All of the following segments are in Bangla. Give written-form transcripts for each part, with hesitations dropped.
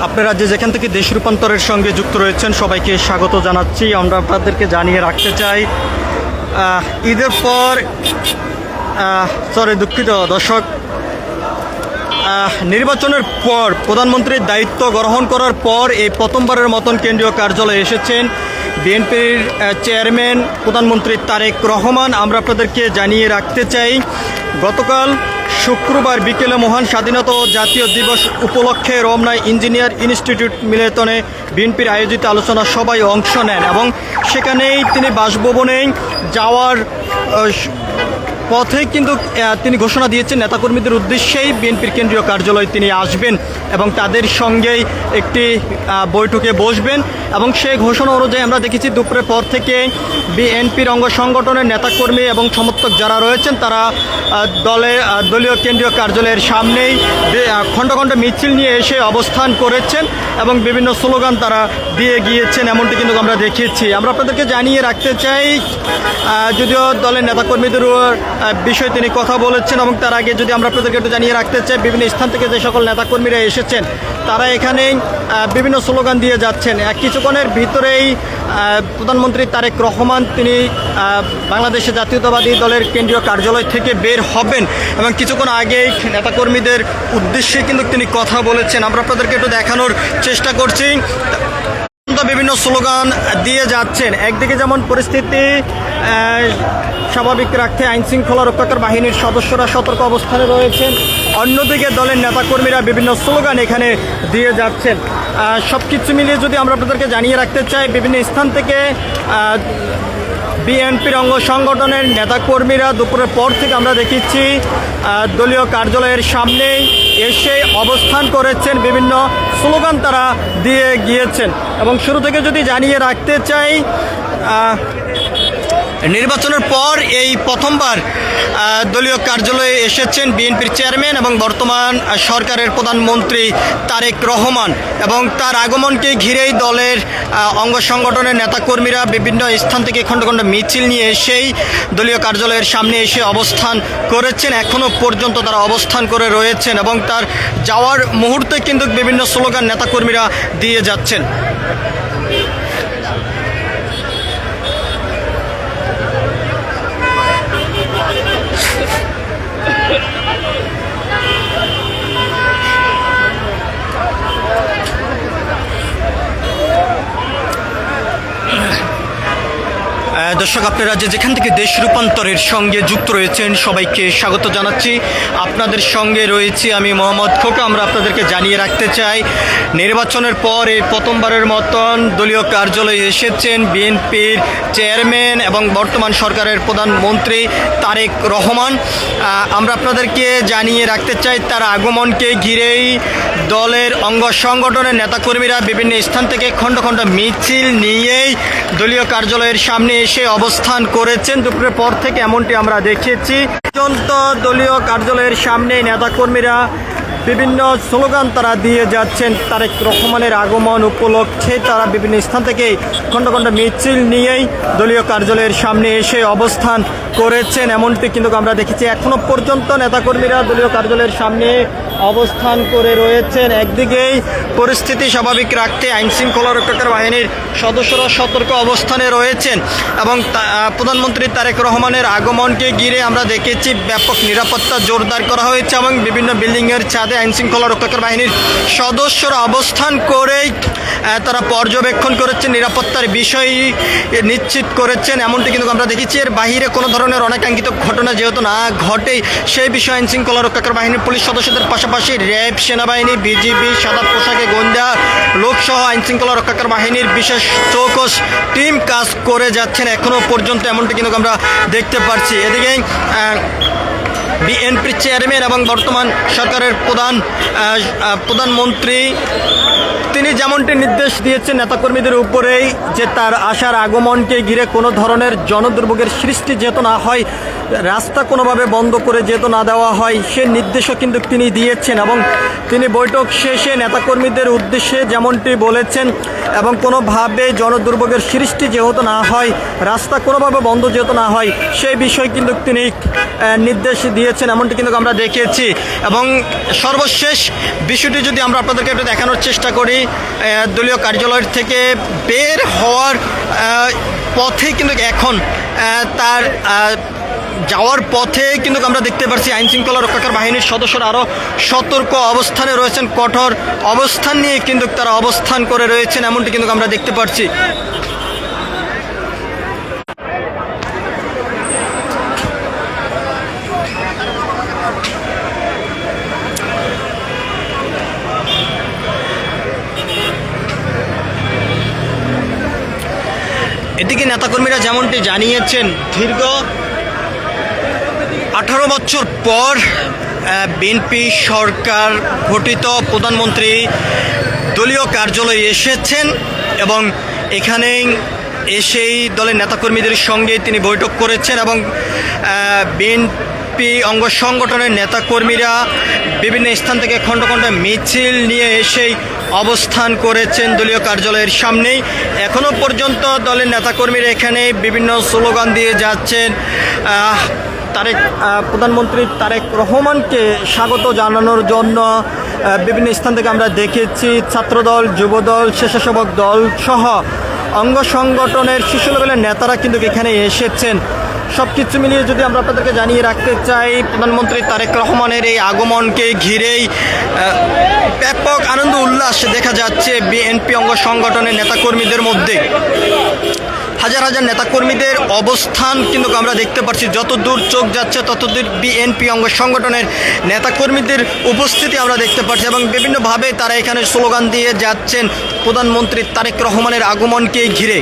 আপনারা যেখান থেকে দেশ রূপান্তরের সঙ্গে যুক্ত রয়েছেন সবাইকে স্বাগত জানাচ্ছি। আমরা আপনাদেরকে জানিয়ে রাখতে চাই ঈদের পর দুঃখিত দর্শক, নির্বাচনের পর প্রধানমন্ত্রীর দায়িত্ব গ্রহণ করার পর এই প্রথমবারের মতন কেন্দ্রীয় কার্যালয়ে এসেছেন বিএনপির চেয়ারম্যান প্রধানমন্ত্রী তারেক রহমান। আমরা আপনাদেরকে জানিয়ে রাখতে চাই গতকাল শুক্রবার বিকেলে মহান স্বাধীনতা ও জাতীয় দিবস উপলক্ষে রমনা ইঞ্জিনিয়ার ইনস্টিটিউট মিলনায়তনে বিএনপির আয়োজিত আলোচনা সভায় অংশ নেন এবং সেখানেই তিনি বাসভবনে যাওয়ার পথে কিন্তু তিনি ঘোষণা দিয়েছেন নেতাকর্মীদের উদ্দেশ্যেই বিএনপির কেন্দ্রীয় কার্যালয়ে তিনি আসবেন এবং তাদের সঙ্গেই একটি বৈঠকে বসবেন। এবং সেই ঘোষণা অনুযায়ী আমরা দেখেছি দুপুরের পর থেকে বিএনপির অঙ্গ সংগঠনের নেতাকর্মী এবং সমর্থক যারা রয়েছেন তারা দলীয় কেন্দ্রীয় কার্যালয়ের সামনেই খণ্ড খণ্ড মিছিল নিয়ে এসে অবস্থান করেছেন এবং বিভিন্ন স্লোগান তারা দিয়ে গিয়েছেন, এমনটি কিন্তু আমরা দেখেছি। আমরা আপনাদেরকে জানিয়ে রাখতে চাই যদিও দলের নেতাকর্মীদের বিষয়ে তিনি কথা বলেছেন এবং তার আগে যদি আমরা আপনাদেরকে একটু জানিয়ে রাখতে চাই বিভিন্ন স্থান থেকে যে সকল নেতাকর্মীরা এসেছেন তারা এখানে বিভিন্ন স্লোগান দিয়ে যাচ্ছেন। কিছুক্ষণের ভিতরেই প্রধানমন্ত্রী তারেক রহমান তিনি বাংলাদেশে জাতীয়তাবাদী দলের কেন্দ্রীয় কার্যালয় থেকে বের হবেন এবং কিছুক্ষণ আগেই নেতাকর্মীদের উদ্দেশ্যে কিন্তু তিনি কথা বলেছেন। আমরা আপনাদেরকে একটু দেখানোর চেষ্টা করছি। বিভিন্ন স্লোগান দিয়ে যাচ্ছেন। একদিকে যেমন পরিস্থিতি স্বাভাবিক রাখতে আইনশৃঙ্খলা রক্ষাকারী বাহিনীর সদস্যরা সতর্ক অবস্থানে রয়েছেন, অন্যদিকে দলের নেতাকর্মীরা বিভিন্ন স্লোগান এখানে দিয়ে যাচ্ছেন। সব কিছু মিলিয়ে যদি আমরা আপনাদেরকে জানিয়ে রাখতে চাই বিভিন্ন স্থান থেকে বিএনপির অঙ্গ সংগঠনের নেতাকর্মীরা দুপুরের পর থেকে আমরা দেখেছি দলীয় কার্যালয়ের সামনে এসে অবস্থান করেছেন, বিভিন্ন স্লোগান তারা দিয়ে গিয়েছেন। এবং শুরু থেকে যদি জানিয়ে রাখতে চাই নির্বাচনের পর এই প্রথমবার দলীয় কার্যালয়ে এসেছেন বিএনপির চেয়ারম্যান এবং বর্তমান সরকারের প্রধানমন্ত্রী তারেক রহমান এবং তার আগমনকে ঘিরেই দলের অঙ্গ সংগঠনের নেতাকর্মীরা বিভিন্ন স্থান থেকে খণ্ড খণ্ড মিছিল নিয়ে এসেই দলীয় কার্যালয়ের সামনে এসে অবস্থান করেছেন। এখনও পর্যন্ত তারা অবস্থান করে রয়েছেন এবং তার যাওয়ার মুহূর্তে কিন্তু বিভিন্ন স্লোগান নেতাকর্মীরা দিয়ে যাচ্ছেন। দর্শক, আপনারা যেখান থেকে দেশ রূপান্তরের সঙ্গে যুক্ত রয়েছেন সবাইকে স্বাগত জানাচ্ছি। আপনাদের সঙ্গে রয়েছি আমি মোহাম্মদ খোকা। আমরা আপনাদেরকে জানিয়ে রাখতে চাই নির্বাচনের পর এই প্রথমবারের মতন দলীয় কার্যালয়ে এসেছেন বিএনপির চেয়ারম্যান এবং বর্তমান সরকারের প্রধানমন্ত্রী তারেক রহমান। আমরা আপনাদেরকে জানিয়ে রাখতে চাই তার আগমনকে ঘিরেই দলের অঙ্গ সংগঠনের নেতাকর্মীরা বিভিন্ন স্থান থেকে খণ্ড খণ্ড মিছিল নিয়েই দলীয় কার্যালয়ের সামনে এসে অবস্থান করেছেন দুপুরের পর থেকে, এমনটি আমরা দেখেছি। পর্যন্ত দলীয় কার্যালয়ের সামনে নেতাকর্মীরা বিভিন্ন স্লোগান তারা দিয়ে যাচ্ছেন। তারেক রহমানের আগমন উপলক্ষে তারা বিভিন্ন স্থান থেকে খণ্ড খণ্ড মিছিল নিয়েই দলীয় কার্যালয়ের সামনে এসে অবস্থান করেছেন, এমনটি কিন্তু আমরা দেখেছি। এখনো পর্যন্ত নেতাকর্মীরা দলীয় কার্যালয়ের সামনে অবস্থান করে রয়েছেন। একদিকেই পরিস্থিতি স্বাভাবিক রাখতে আইনশৃঙ্খলা রক্ষাকারী বাহিনীর সদস্যরা সতর্ক অবস্থানে রয়েছেন এবং প্রধানমন্ত্রী তারেক রহমানের আগমনকে ঘিরে আমরা দেখেছি ব্যাপক নিরাপত্তা জোরদার করা হয়েছে এবং বিভিন্ন বিল্ডিংয়ের ছাদে আইনশৃঙ্খলা রক্ষাকারী বাহিনীর সদস্যরা অবস্থান করেই তারা পর্যবেক্ষণ করেছেন, নিরাপত্তার বিষয় নিশ্চিত করেছেন, এমনটি কিন্তু আমরা দেখেছি। এর বাহিরে কোনো ধরনের অনাকাঙ্ক্ষিত ঘটনা যেহেতু না ঘটে সেই বিষয়ে আইনশৃঙ্খলা রক্ষাকারী বাহিনীর পুলিশ সদস্যদের পাশাপাশি র্যাব, সেনাবাহিনী, বিজিবি, সাদা পোশাকে গোয়েন্দা লোকসহ আইনশৃঙ্খলা রক্ষাকারী বাহিনীর বিশেষ চৌকস টিম কাজ করে যাচ্ছেন এখনও পর্যন্ত, এমনটি কিন্তু আমরা দেখতে পাচ্ছি। এদিকে বিএনপির চেয়ারম্যান এবং বর্তমান সরকারের প্রধানমন্ত্রী তিনি যেমনটি নির্দেশ দিয়েছেন নেতাকর্মীদের উপরেই যে তার আসার আগমনকে ঘিরে কোনো ধরনের জনদুর্ভোগের সৃষ্টি যেহেতু না হয়, রাস্তা কোনোভাবে বন্ধ করে যেহেতু না দেওয়া হয় সে নির্দেশও কিন্তু তিনি দিয়েছেন এবং তিনি বৈঠক শেষে নেতাকর্মীদের উদ্দেশ্যে যেমনটি বলেছেন এবং কোনোভাবে জনদুর্ভোগের সৃষ্টি যেহেতু না হয়, রাস্তা কোনোভাবে বন্ধ যেহেতু না হয় সেই বিষয় কিন্তু তিনি নির্দেশ দিয়েছেন। করেছেন এমনটি কিন্তু আমরা দেখেছি। এবং সর্বশেষ বিষয়টি যদি আমরা আপনাদেরকে একটু দেখানোর চেষ্টা করি, দলীয় কার্যালয় থেকে বের হওয়ার পথে কিন্তু এখন তার যাওয়ার পথে কিন্তু আমরা দেখতে পাচ্ছি আইন শৃঙ্খলা রক্ষাকারী বাহিনীর সদস্যরা আরও সতর্ক অবস্থানে রয়েছেন, কঠোর অবস্থান নিয়ে কিন্তু তারা অবস্থান করে রয়েছেন এমনটি কিন্তু আমরা দেখতে পাচ্ছি। এদিকে নেতাকর্মীরা যেমনটি জানিয়েছেন, দীর্ঘ 18 বছর পর বিএনপি সরকার গঠিত প্রধানমন্ত্রী দলীয় কার্যালয়ে এসেছেন এবং এখানে এসেই দলের নেতাকর্মীদের সঙ্গে তিনি বৈঠক করেছেন এবং বিএনপি অঙ্গ সংগঠনের নেতাকর্মীরা বিভিন্ন স্থান থেকে খণ্ড খণ্ড মিছিল নিয়ে এসেই অবস্থান করেছেন দলীয় কার্যালয়ের সামনেই। এখনও পর্যন্ত দলের নেতাকর্মীরা এখানে বিভিন্ন স্লোগান দিয়ে যাচ্ছেন। প্রধানমন্ত্রী তারেক রহমানকে স্বাগত জানানোর জন্য বিভিন্ন স্থান থেকে আমরা দেখেছি ছাত্রদল, যুবদল, স্বেচ্ছাসেবক দল সহ অঙ্গ সংগঠনের শীর্ষ লেভেলের নেতারা কিন্তু এখানে এসেছেন। সব কিছু মিলিয়ে যদি আমরা আপনাদেরকে জানিয়ে রাখতে চাই, প্রধানমন্ত্রী তারেক রহমানের এই আগমনকে ঘিরেই ব্যাপক আনন্দ উল্লাস দেখা যাচ্ছে বিএনপি অঙ্গ সংগঠনের নেতাকর্মীদের মধ্যে। হাজার হাজার নেতাকর্মীদের অবস্থান কিন্তু আমরা দেখতে পাচ্ছি, যত দূর চোখ যাচ্ছে ততদূর বিএনপি অঙ্গ সংগঠনের নেতাকর্মীদের উপস্থিতি আমরা দেখতে পাচ্ছি এবং বিভিন্নভাবে তারা এখানে স্লোগান দিয়ে যাচ্ছেন প্রধানমন্ত্রী তারেক রহমানের আগমনকে ঘিরে।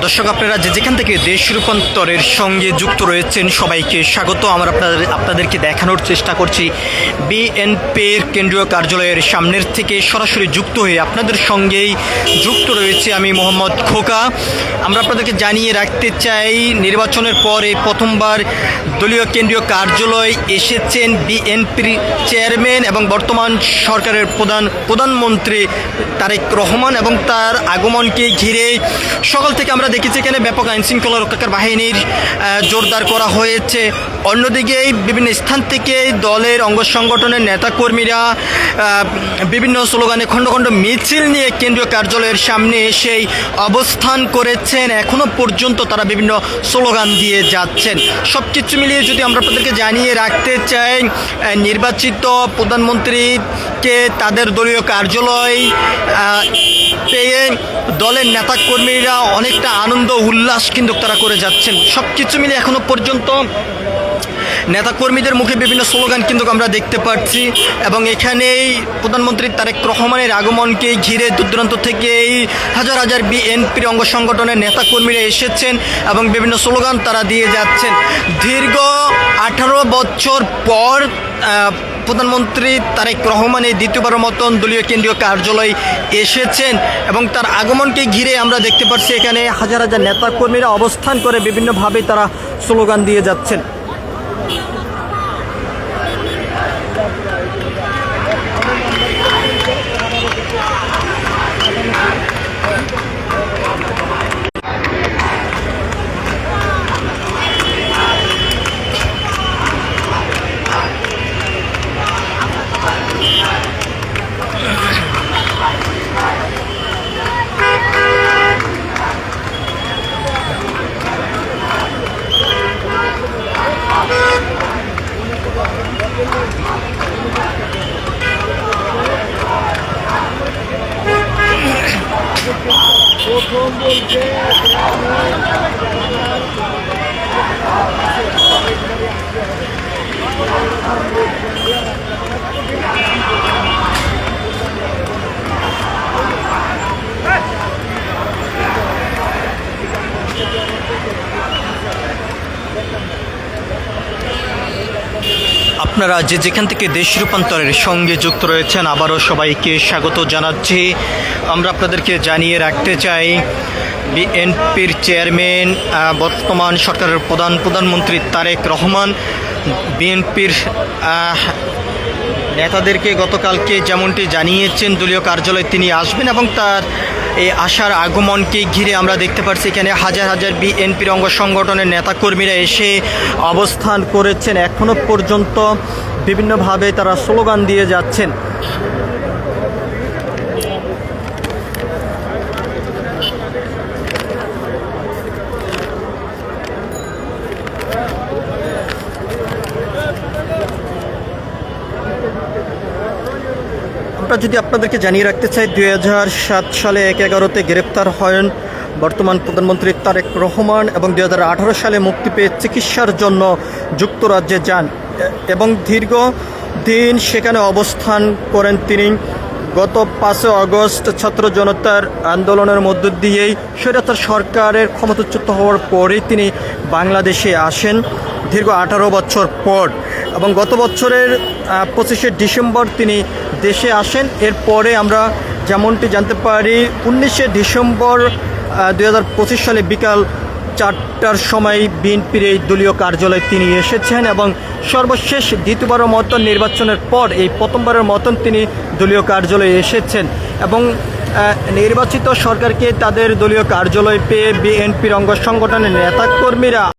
দর্শক, আপনারা যেখান থেকে দেশ রূপান্তরের সঙ্গে যুক্ত রয়েছেন সবাইকে স্বাগত। আমরা আপনাদেরকে দেখানোর চেষ্টা করছি বিএনপির কেন্দ্রীয় কার্যালয়ের সামনের থেকে সরাসরি যুক্ত হয়ে আপনাদের সঙ্গেই যুক্ত রয়েছে আমি মোহাম্মদ খোকা। আমরা আপনাদেরকে জানিয়ে রাখতে চাই, নির্বাচনের পরে প্রথমবার দলীয় কেন্দ্রীয় কার্যালয় এসেছেন বিএনপির চেয়ারম্যান এবং বর্তমান সরকারের প্রধানমন্ত্রী তারেক রহমান এবং তার আগমনকে ঘিরে সকাল থেকে আমরা দেখেছি এখানে ব্যাপক আইন শৃঙ্খলা রক্ষাকারী বাহিনীর জোরদার করা হয়েছে। অন্যদিকে বিভিন্ন স্থান থেকে দলের অঙ্গ সংগঠনের নেতাকর্মীরা বিভিন্ন স্লোগানে খণ্ড খণ্ড মিছিল নিয়ে কেন্দ্রীয় কার্যালয়ের সামনে এসেই অবস্থান করেছেন। এখনও পর্যন্ত তারা বিভিন্ন স্লোগান দিয়ে যাচ্ছেন। সব কিছু মিলিয়ে যদি আমরা আপনাদেরকে জানিয়ে রাখতে চাই, নির্বাচিত প্রধানমন্ত্রীকে তাদের দলীয় কার্যালয় পেয়ে দলের নেতাকর্মীরা অনেকটা আনন্দ উল্লাস কিন্তু তারা করে যাচ্ছেন। সব কিছু মিলে এখনো পর্যন্ত নেতাকর্মীদের মুখে বিভিন্ন স্লোগান কিন্তু আমরা দেখতে পাচ্ছি এবং এখানেই প্রধানমন্ত্রী তারেক রহমানের আগমনকে ঘিরে দূর দূরান্ত থেকেই হাজার হাজার বিএনপির অঙ্গ সংগঠনের নেতাকর্মীরা এসেছেন এবং বিভিন্ন স্লোগান তারা দিয়ে যাচ্ছেন। দীর্ঘ 18 বছর পর প্রধানমন্ত্রী তারেক রহমান এই দ্বিতীয়বারের মতন দলীয় কেন্দ্রীয় কার্যালয়ে এসেছেন এবং তার আগমনকে ঘিরে আমরা দেখতে পাচ্ছি এখানে হাজার হাজার নেতাকর্মীরা অবস্থান করে বিভিন্নভাবে তারা স্লোগান দিয়ে যাচ্ছেন। আপনারা যে যেখান থেকে দেশ রূপান্তরের সঙ্গে যুক্ত রয়েছেন আবারও সবাইকে স্বাগত জানাচ্ছি। আমরা আপনাদেরকে জানিয়ে রাখতে চাই বিএনপির চেয়ারম্যান বর্তমান সরকারের প্রধানমন্ত্রী তারেক রহমান বিএনপির নেতাদেরকে গতকালকে যেমনটি জানিয়েছেন দলীয় কার্যালয়ে তিনি আসবেন এবং তার এই আসার আগমনকে ঘিরে আমরা দেখতে পাচ্ছি এখানে হাজার হাজার বিএনপির অঙ্গ সংগঠনের নেতাকর্মীরা এসে অবস্থান করেছেন। এখনও পর্যন্ত বিভিন্নভাবে তারা স্লোগান দিয়ে যাচ্ছেন। আমরা যদি আপনাদেরকে জানিয়ে রাখতে চাই 2007 সালে 1/11-তে গ্রেপ্তার হন বর্তমান প্রধানমন্ত্রী তারেক রহমান এবং 2018 সালে মুক্তি পেয়ে চিকিৎসার জন্য যুক্তরাজ্যে যান এবং দীর্ঘদিন সেখানে অবস্থান করেন তিনি। গত 5 আগস্ট ছাত্র জনতার আন্দোলনের মধ্য দিয়েই স্বৈরাচার সরকারের ক্ষমতাচ্যুত হওয়ার পরেই তিনি বাংলাদেশে আসেন দীর্ঘ 18 বছর পর এবং গত বছরের 25শে ডিসেম্বর তিনি দেশে আসেন। এরপরে আমরা যেমনটি জানতে পারি 19শে ডিসেম্বর 2025 সালে বিকাল 4টার সময় বিএনপির এই দলীয় কার্যালয়ে তিনি এসেছেন এবং সর্বশেষ দ্বিতীয়বারের মতন নির্বাচনের পর এই প্রথমবারের মতন তিনি দলীয় কার্যালয়ে এসেছেন এবং নির্বাচিত সরকারকে তাদের দলীয় কার্যালয় পেয়ে বিএনপির অঙ্গ সংগঠনের নেতাকর্মীরা